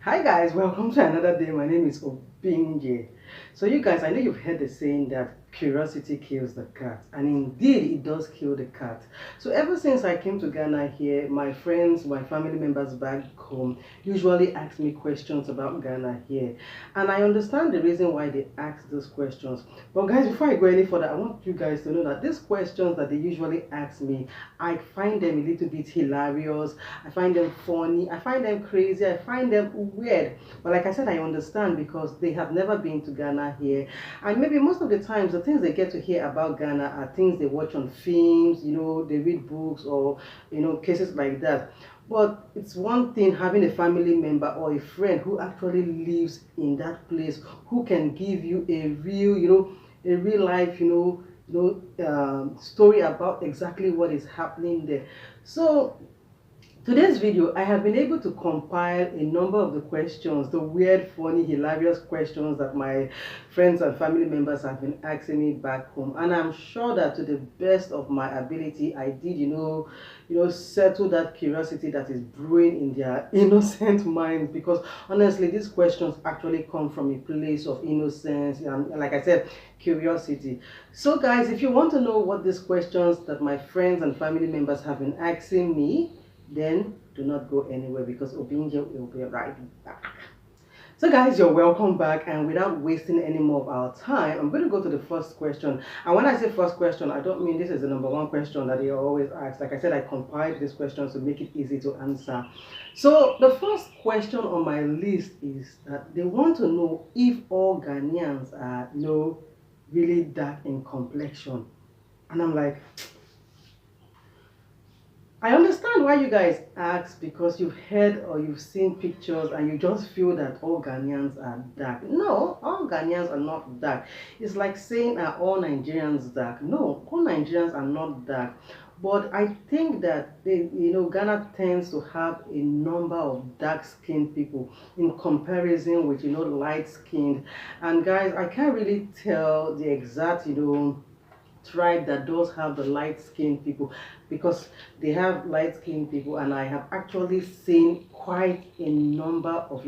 Hi guys, welcome to another day. My name is Obinje. So you guys, I know you've heard the saying that curiosity kills the cat, and indeed it does kill the cat. So ever since I came to Ghana here, my friends, my family members back home usually ask me questions about Ghana here, and I understand the reason why they ask those questions. But guys, before I go any further, I want you guys to know that these questions that they usually ask me, I find them a little bit hilarious. I find them funny, I find them crazy, I find them weird. But like I said, I understand because they have never been to Ghana here. And maybe most of the times, the things they get to hear about Ghana are things they watch on films, they read books or, cases like that. But it's one thing having a family member or a friend who actually lives in that place, who can give you a real, a real life, story about exactly what is happening there. So today's video, I have been able to compile a number of the questions, the weird, funny, hilarious questions that my friends and family members have been asking me back home. And I'm sure that to the best of my ability, I did, settle that curiosity that is brewing in their innocent minds. Because honestly, these questions actually come from a place of innocence and, like I said, curiosity. So guys, if you want to know what these questions that my friends and family members have been asking me, then do not go anywhere because Obinje will be right back. So guys, you're welcome back, and without wasting any more of our time, I'm going to go to the first question. And when I say first question, I don't mean this is the number one question that you always ask. Like I said, I compiled these questions to make it easy to answer. So the first question on my list is that they want to know if all Ghanaians are, really dark in complexion. And I'm like, I understand why you guys ask, because you've heard or you've seen pictures and you just feel that all Ghanaians are dark. No, all Ghanaians are not dark. It's like saying, are all Nigerians dark? No, all Nigerians are not dark. But I think that Ghana tends to have a number of dark-skinned people in comparison with light-skinned. And guys, I can't really tell the exact tribe that does have the light-skinned people, because they have light-skinned people, and I have actually seen quite a number of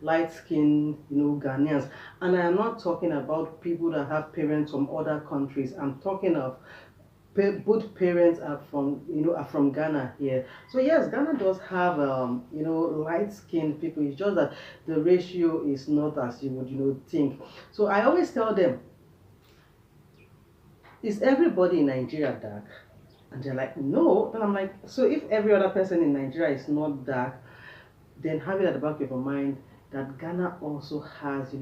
light-skinned Ghanaians. And I am not talking about people that have parents from other countries. I'm talking of both parents are from Ghana here. So yes, Ghana does have light-skinned people. It's just that the ratio is not as you would think. So I always tell them, is everybody in Nigeria dark? And they're like, no. Then I'm like, so if every other person in Nigeria is not dark, then have it at the back of your mind that Ghana also has,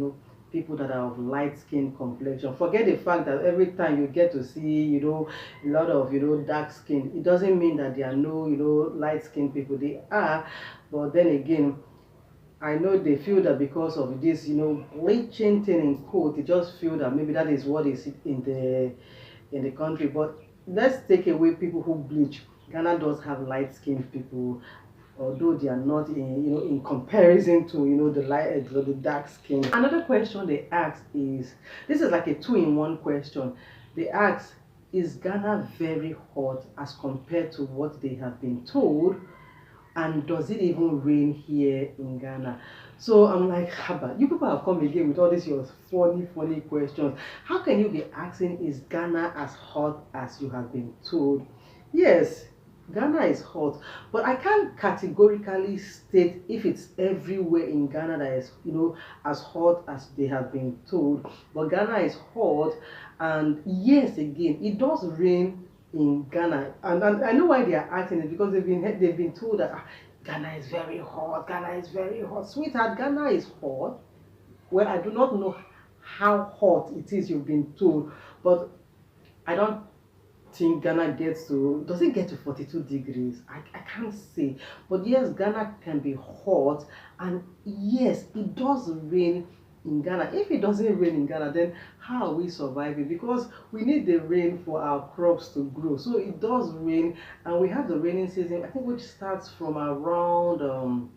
people that are of light skin complexion. Forget the fact that every time you get to see, a lot of, dark skin, it doesn't mean that there are no, light skin people. They are, but then again, I know they feel that because of this, bleaching thing in quote, they just feel that maybe that is what is in the country. But let's take away people who bleach. Ghana does have light-skinned people, although they are not in comparison to the light the dark skin. Another question they ask is, this is like a two-in-one question. They ask, is Ghana very hot as compared to what they have been told? And does it even rain here in Ghana? So I'm like, Haba, you people have come again with all these your funny questions. How can you be asking, is Ghana as hot as you have been told? Yes, Ghana is hot, but I can't categorically state if it's everywhere in Ghana that is, as hot as they have been told. But Ghana is hot, and yes, again, it does rain in Ghana, and I know why they are asking it, because they've been told that Ghana is very hot. Ghana is very hot, sweetheart. Ghana is hot. Well, I do not know how hot it is you've been told, but I don't think Ghana gets to, does it get to 42 degrees? I can't say, but yes, Ghana can be hot, and yes, it does rain in Ghana. If it doesn't rain in Ghana, then how are we surviving? Because we need the rain for our crops to grow. So it does rain, and we have the raining season, I think, which starts from around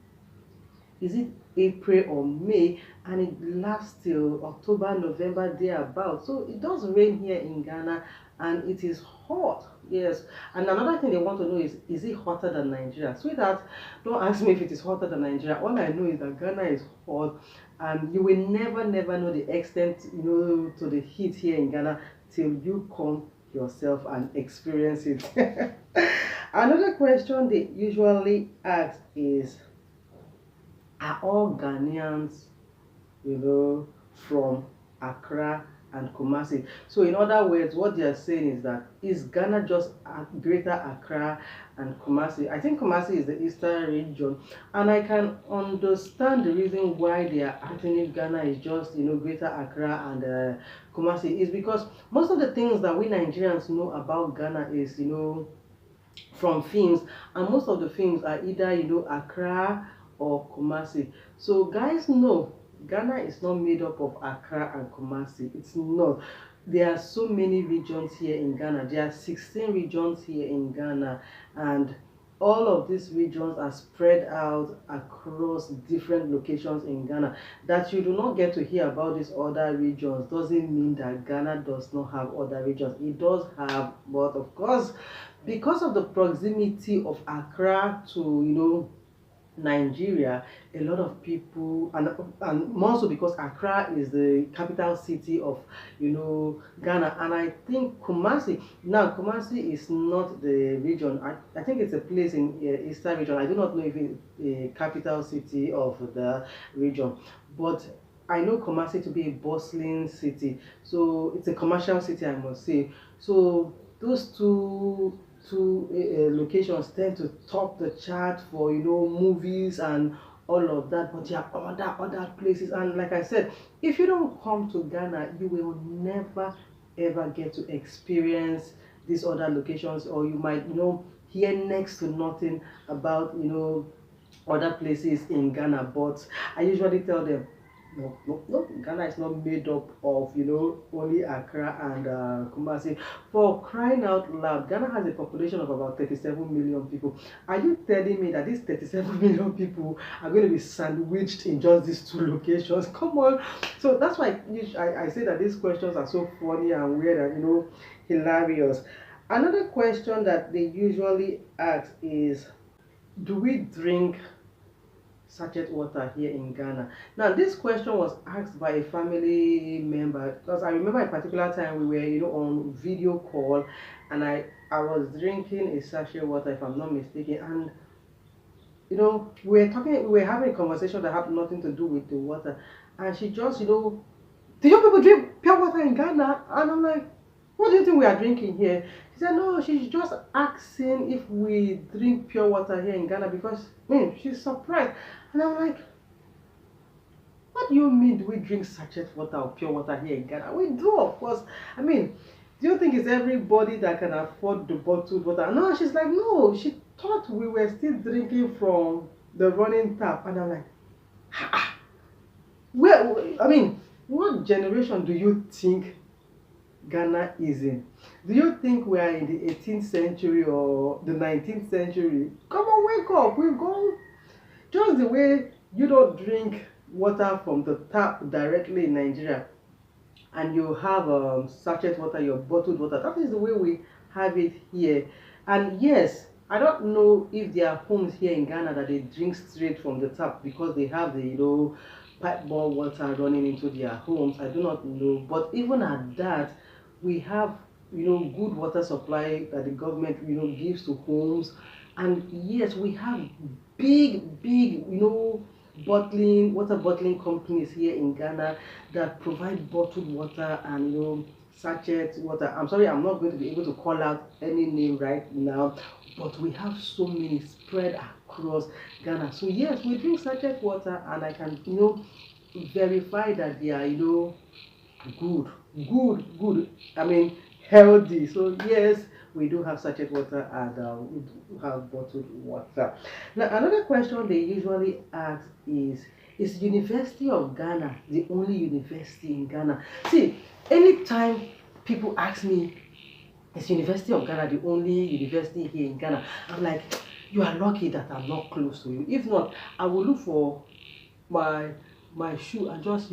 is it April or May, and it lasts till October, November, thereabout. So it does rain here in Ghana, and it is hot. Yes. And another thing they want to know is it hotter than Nigeria? Sweetheart, don't ask me if it is hotter than Nigeria. All I know is that Ghana is hot, and you will never, never know the extent, to the heat here in Ghana till you come yourself and experience it. Another question they usually ask is, are all Ghanaians, from Accra and Kumasi? So, in other words, what they are saying is that is Ghana just Greater Accra and Kumasi? I think Kumasi is the eastern region, and I can understand the reason why they are acting if Ghana is just Greater Accra and Kumasi is because most of the things that we Nigerians know about Ghana is from films, and most of the films are either Accra or Kumasi. So guys, know Ghana is not made up of Accra and Kumasi. It's not. There are so many regions here in Ghana. There are 16 regions here in Ghana, and all of these regions are spread out across different locations in Ghana. That you do not get to hear about these other regions doesn't mean that Ghana does not have other regions. It does have, but of course, because of the proximity of Accra to Nigeria, a lot of people, and more so because Accra is the capital city of Ghana, and I think Kumasi is not the region. I think it's a place in eastern region. I do not know if it's a capital city of the region, but I know Kumasi to be a bustling city, so it's a commercial city, I must say. So those two locations tend to top the chart for movies and all of that, but there are other places, and like I said, if you don't come to Ghana, you will never ever get to experience these other locations, or you might hear next to nothing about other places in Ghana. But I usually tell them, no, no, no. Ghana is not made up of only Accra and Kumasi. For crying out loud, Ghana has a population of about 37 million people. Are you telling me that these 37 million people are going to be sandwiched in just these two locations? Come on. So that's why I say that these questions are so funny and weird and hilarious. Another question that they usually ask is, do we drink sachet water here in Ghana? Now, this question was asked by a family member, because I remember a particular time we were, on video call, and I was drinking a sachet water, if I'm not mistaken, and we were having a conversation that had nothing to do with the water, and she just, do you people drink pure water in Ghana? And I'm like, what do you think we are drinking here? She said, no, she's just asking if we drink pure water here in Ghana because, she's surprised. And I'm like, what do you mean, do we drink sachet water or pure water here in Ghana? We do, of course. Do you think it's everybody that can afford the bottled water? No, she's like, no, she thought we were still drinking from the running tap. And I'm like, what generation do you think Ghana is in? Do you think we are in the 18th century or the 19th century? Come on, wake up. We've gone just the way you don't drink water from the tap directly in Nigeria, and you have sachet water, your bottled water. That is the way we have it here. And yes, I don't know if there are homes here in Ghana that they drink straight from the tap because they have the pipe bore water running into their homes. I do not know, but even at that, we have good water supply that the government gives to homes. And yes, we have big water bottling companies here in Ghana that provide bottled water and sachet water. I'm sorry, I'm not going to be able to call out any name right now, but we have so many spread across Ghana. So yes, we drink sachet water, and I can verify that they are good. Healthy. So yes, we do have sachet water, and we do have bottled water. Now, another question they usually ask is University of Ghana the only university in Ghana? See, anytime people ask me, is University of Ghana the only university here in Ghana? I'm like, you are lucky that I'm not close to you. If not, I will look for my shoe and just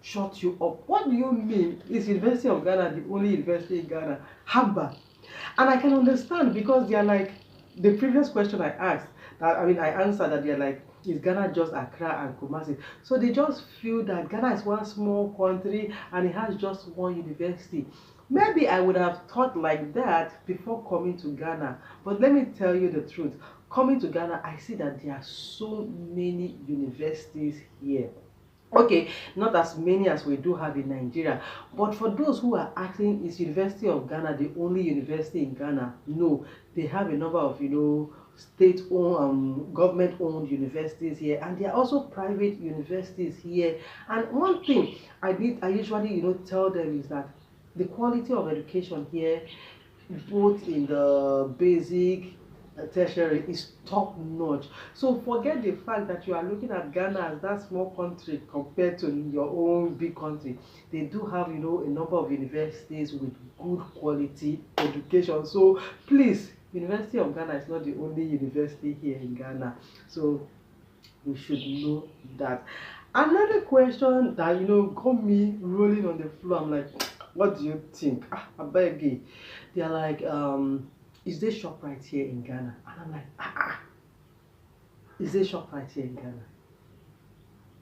shut you up. What do you mean? Is University of Ghana the only university in Ghana? Hamba. And I can understand because they are like the previous question I asked, that I mean I answered that they're like, is Ghana just Accra and Kumasi? So they just feel that Ghana is one small country and it has just one university. Maybe I would have thought like that before coming to Ghana. But let me tell you the truth. Coming to Ghana, I see that there are so many universities here. Okay, not as many as we do have in Nigeria, but for those who are asking, is University of Ghana the only university in Ghana? No, they have a number of state-owned, government-owned universities here, and there are also private universities here. And one thing I usually tell them is that the quality of education here, both in the basic tertiary, is top notch. So forget the fact that you are looking at Ghana as that small country compared to your own big country. They do have a number of universities with good quality education. So please, University of Ghana is not the only university here in Ghana. So we should know that. Another question that got me rolling on the floor, I'm like, what do you think? I beg you. They're like, is there ShopRite here in Ghana? And I'm like, is there ShopRite here in Ghana?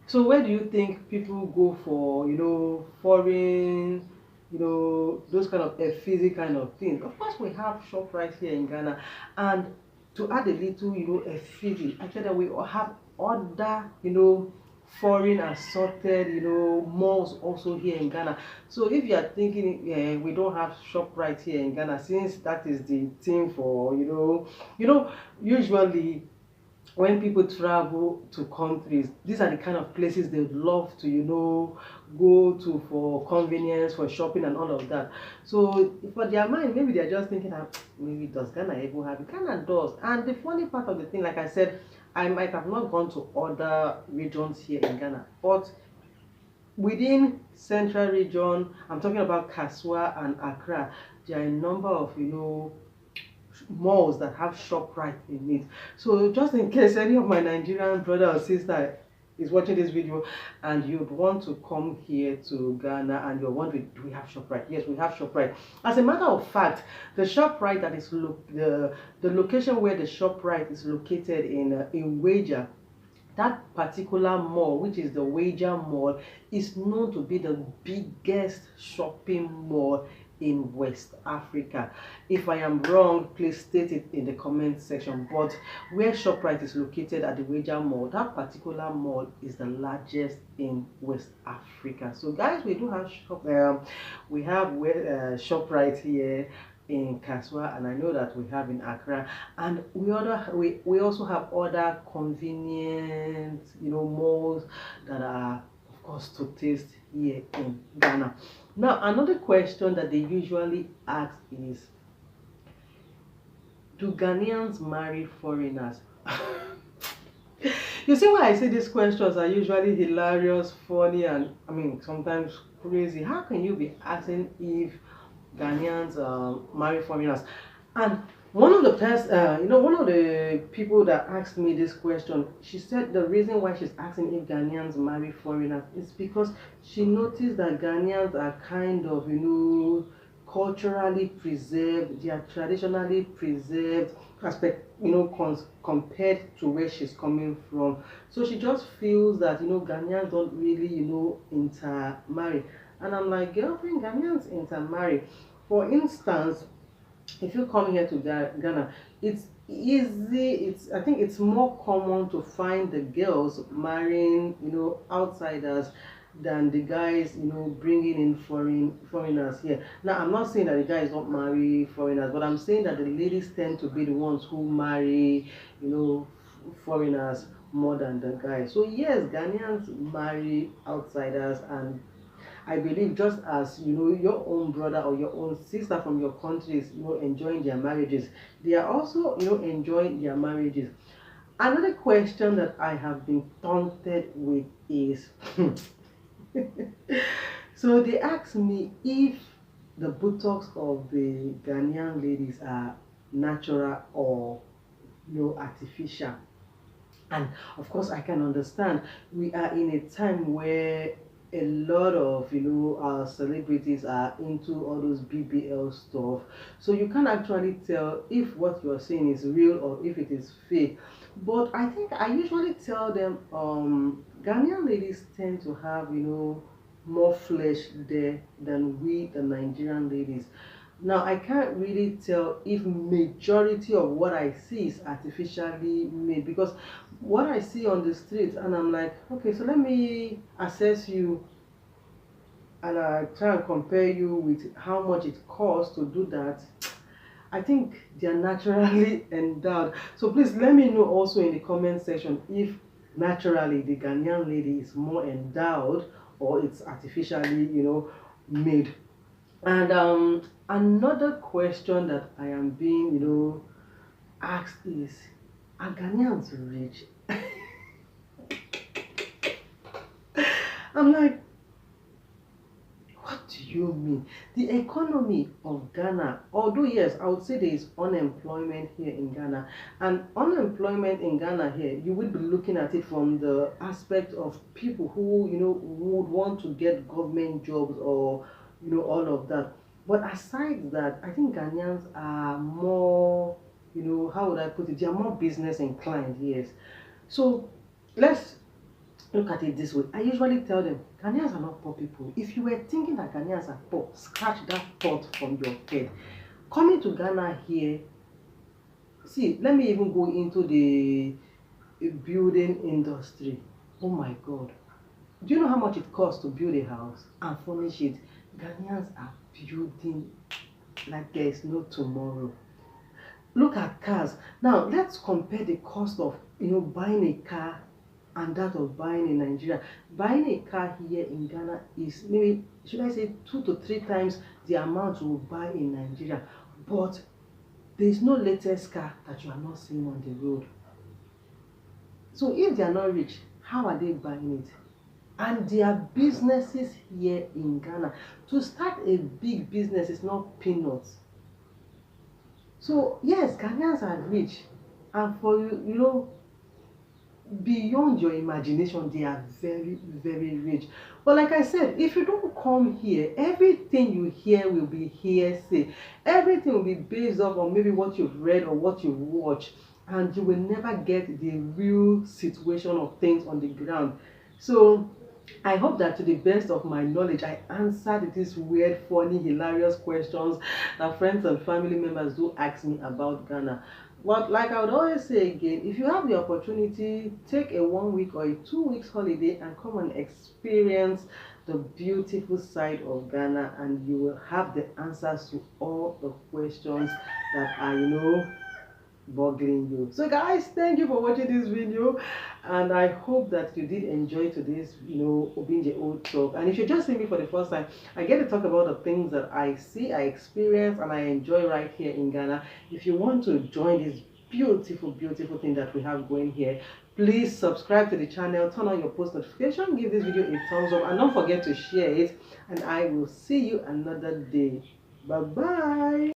So where do you think people go for, foreign, those kind of physical kind of things? Of course, we have ShopRite here in Ghana, and to add a little, effigy, actually we have other, foreign assorted, malls also here in Ghana. So if you are thinking we don't have ShopRite here in Ghana, since that is the thing for, usually when people travel to countries, these are the kind of places they would love to, go to for convenience, for shopping and all of that. So for their mind, maybe they're just thinking that maybe does Ghana even have it? Ghana does. And the funny part of the thing, like I said, I might have not gone to other regions here in Ghana, but within central region, I'm talking about Kaswa and Accra, there are a number of, malls that have ShopRite in it. So just in case any of my Nigerian brother or sister is watching this video and you'd want to come here to Ghana and you're wondering, do we have ShopRite? Yes, we have ShopRite. As a matter of fact, the ShopRite that is the location where the ShopRite is located in Wager, that particular mall, which is the Wager Mall, is known to be the biggest shopping mall in West Africa. If I am wrong, please state it in the comment section. But where ShopRite is located at the Wager Mall, that particular mall is the largest in West Africa. So guys, we do have ShopRite here in Kaswa, and I know that we have in Accra, and we also have other convenient malls that are of course to taste here in Ghana. Now another question that they usually ask is, do Ghanaians marry foreigners? You see why I say these questions are usually hilarious, funny, and I mean sometimes crazy. How can you be asking if Ghanaians marry foreigners? And one of the people that asked me this question, she said the reason why she's asking if Ghanaians marry foreigners is because she noticed that Ghanaians are kind of, culturally preserved, they are traditionally preserved aspect, compared to where she's coming from. So she just feels that, Ghanaians don't really, intermarry. And I'm like, girlfriend, Ghanaians intermarry. For instance, if you come here to Ghana, it's easy. I think it's more common to find the girls marrying, outsiders than the guys, bringing in foreigners here. Now, I'm not saying that the guys don't marry foreigners, but I'm saying that the ladies tend to be the ones who marry, foreigners more than the guys. So yes, Ghanaians marry outsiders, and I believe just as your own brother or your own sister from your country is enjoying their marriages, they are also enjoying their marriages. Another question that I have been taunted with is so they asked me if the buttocks of the Ghanaian ladies are natural or artificial. And of course I can understand, we are in a time where a lot of celebrities are into all those BBL stuff, so you can actually tell if what you're saying is real or if it is fake. But I think I usually tell them Ghanaian ladies tend to have more flesh there than we the Nigerian ladies. Now I can't really tell if majority of what I see is artificially made, because what I see on the streets and I'm like, okay, so let me assess you and I try and compare you with how much it costs to do that. I think they are naturally endowed. So please let me know also in the comment section if naturally the Ghanaian lady is more endowed or it's artificially, made. And another question that I am being, asked is, are Ghanaians rich? I'm like, what do you mean? The economy of Ghana, although yes, I would say there is unemployment here in Ghana, and unemployment in Ghana here, you would be looking at it from the aspect of people who, would want to get government jobs or, all of that. But aside that, I think Ghanaians are more, how would I put it? They are more business inclined, yes. So let's look at it this way. I usually tell them, Ghanaians are not poor people. If you were thinking that Ghanaians are poor, scratch that thought from your head. Coming to Ghana here, see, let me even go into the building industry. Oh my God. Do you know how much it costs to build a house and furnish it? Ghanaians are building like there is no tomorrow. Look at cars. Now, let's compare the cost of, buying a car and that of buying in Nigeria. Buying a car here in Ghana is maybe, should I say, 2 to 3 times the amount you will buy in Nigeria. But there is no latest car that you are not seeing on the road. So if they are not rich, how are they buying it? And there are businesses here in Ghana. To start a big business is not peanuts. So yes, Ghanaians are rich, and for beyond your imagination, they are very, very rich. But like I said, if you don't come here, everything you hear will be hearsay. Everything will be based off on maybe what you've read or what you've watched, and you will never get the real situation of things on the ground. So I hope that to the best of my knowledge, I answered these weird, funny, hilarious questions that friends and family members do ask me about Ghana. But like I would always say again, if you have the opportunity, take a 1 week or a 2 weeks holiday and come and experience the beautiful side of Ghana, and you will have the answers to all the questions that are, boggling you. So guys, thank you for watching this video, and I hope that you did enjoy today's Obinje old talk. And if you're just seeing me for the first time, I get to talk about the things that I see, I experience, and I enjoy right here in Ghana. If you want to join this beautiful thing that we have going here, please subscribe to the channel, turn on your post notification, give this video a thumbs up, and don't forget to share it. And I will see you another day. Bye bye.